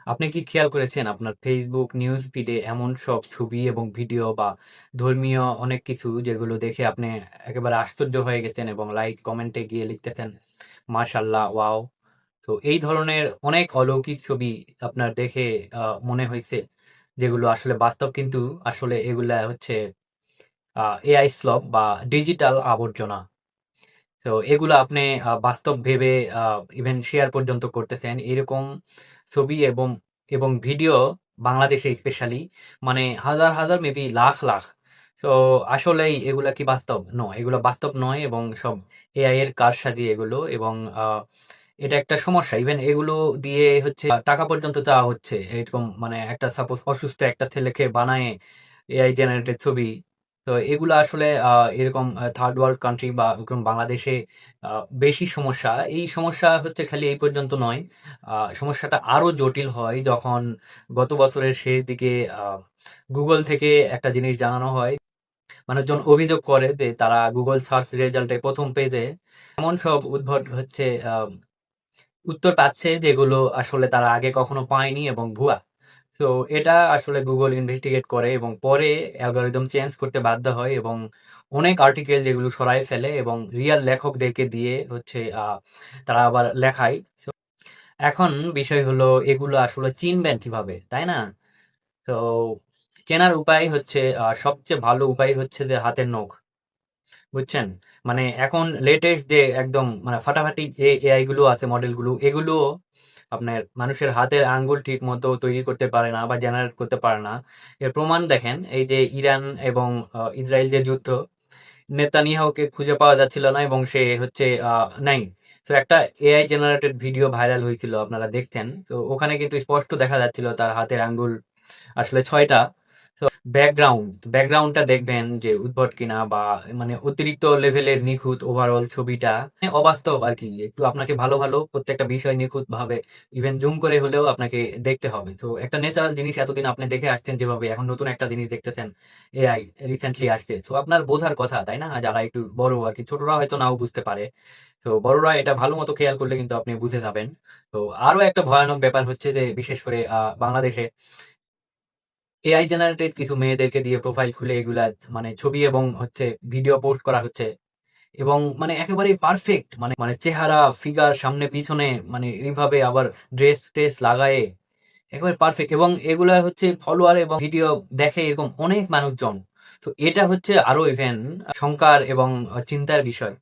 আপনি কি খেয়াল করেছেন আপনার ফেসবুক নিউজ ফিডে এমন সব ছবি এবং ভিডিও বা ধর্মীয় অনেক কিছু যেগুলো দেখে আপনি একেবারে আশ্চর্য হয়ে গেছেন এবং লাইক কমেন্টে গিয়ে লিখতেছেন মাশাল্লাহ ওয়াও। তো এই ধরনের অনেক অলৌকিক ছবি আপনার দেখে মনে হয়েছে যেগুলো আসলে বাস্তব, কিন্তু আসলে এগুলা হচ্ছে এআই স্লপ বা ডিজিটাল আবর্জনা। তো এগুলো আপনি বাস্তব ভেবে ইভেন শেয়ার পর্যন্ত করতেছেন এরকম ছবি এবং এবং ভিডিও বাংলাদেশে স্পেশালি মানে হাজার হাজার মেবি লাখ লাখ। তো আসলেই এগুলা কি বাস্তব? এগুলো বাস্তব নয় এবং সব এআই এর কারসাজি এগুলো। এবং এটা একটা সমস্যা। ইভেন এগুলো দিয়ে হচ্ছে টাকা পর্যন্ত চাওয়া হচ্ছে এরকম, মানে একটা সাপোজ অসুস্থ একটা ছেলেকে বানায় এআই জেনারেটেড ছবি। তো এগুলো আসলে এরকম থার্ড ওয়ার্ল্ড কান্ট্রি বা এরকম বাংলাদেশে বেশি সমস্যা। এই সমস্যা হচ্ছে খালি এই পর্যন্ত নয়। সমস্যাটা আরো জটিল হয় যখন গত বছরের শেষ দিকে গুগল থেকে একটা জিনিস জানানো হয়। মানুষজন অভিযোগ করে যে তারা গুগল সার্চ রেজাল্টে প্রথম পেজে এমন সব উদ্ভট হচ্ছে উত্তর পাচ্ছে যেগুলো আসলে তারা আগে কখনো পায়নি এবং ভুয়া। তো এটা আসলে গুগল ইনভেস্টিগেট করে এবং পরে অ্যালগরিদম চেঞ্জ করতে বাধ্য হয় এবং অনেক আর্টিকেল যেগুলো সরায় ফেলে এবং রিয়েল লেখকদেরকে দিয়ে হচ্ছে তারা আবার লেখায়। So, এখন বিষয় হলো এগুলো আসলে চিনবেন কিভাবে, তাই না? তো চেনার উপায় হচ্ছে সবচেয়ে ভালো উপায় হচ্ছে যে হাতের নখ, বুঝছেন? মানে এখন লেটেস্ট যে একদম মানে ফাটাফাটি যে এআই গুলো আছে, মডেল গুলো, এগুলো আপনার মানুষের হাতের আঙ্গুল ঠিক মতো তৈরি করতে পারে না বা জেনারেট করতে পারে না। এর প্রমাণ দেখেন, এই যে ইরান এবং ইসরায়েল যে যুদ্ধ, নেতানিয়াহুকে খুঁজে পাওয়া যাচ্ছিল না এবং সে হচ্ছে নাই। তো একটা এআই জেনারেটেড ভিডিও ভাইরাল হয়েছিল, আপনারা দেখছেন। তো ওখানে কিন্তু স্পষ্ট দেখা যাচ্ছিল তার হাতের আঙ্গুল আসলে 6টা। ব্যাকগ্রাউন্ডটা দেখবেন যে উদ্ভট কিনা বা মানে অতিরিক্ত লেভেলের নিখুঁত ওভারঅল ছবিটা মানে অবাস্তব আর কি। একটু আপনাকে ভালো ভালো প্রত্যেকটা বিষয় নিখুঁত ভাবে ইভেন জুম করে হলেও আপনাকে দেখতে হবে। তো একটা ন্যাচারাল জিনিস এতদিন আপনি দেখে আসছেন যেভাবে, এখন নতুন একটা জিনিস দেখতেছেন এআই রিসেন্টলি আসছে। তো আপনার বোঝার কথা, তাই না? যারা একটু বড় আর কি, ছোটরা হয়তো নাও বুঝতে পারে। তো বড়রা এটা ভালো মতো খেয়াল করলে কিন্তু আপনি বুঝে যাবেন। তো আরো একটা ভয়ানক ব্যাপার হচ্ছে যে বিশেষ করে বাংলাদেশে এআই জেনারেটেড কিছু মেয়েদেরকে দিয়ে প্রোফাইল খুলে এগুলা মানে ছবি এবং হচ্ছে ভিডিও পোস্ট করা হচ্ছে এবং মানে একেবারে পারফেক্ট, মানে মানে চেহারা ফিগার সামনে পিছনে মানে এইভাবে আবার ড্রেস ট্রেস লাগায়ে একেবারে পারফেক্ট, এবং এগুলা হচ্ছে ফলোয়ার এবং ভিডিও দেখে এরকম অনেক মানুষজন। তো এটা হচ্ছে আরো ইভেন শঙ্কার এবং চিন্তার বিষয়।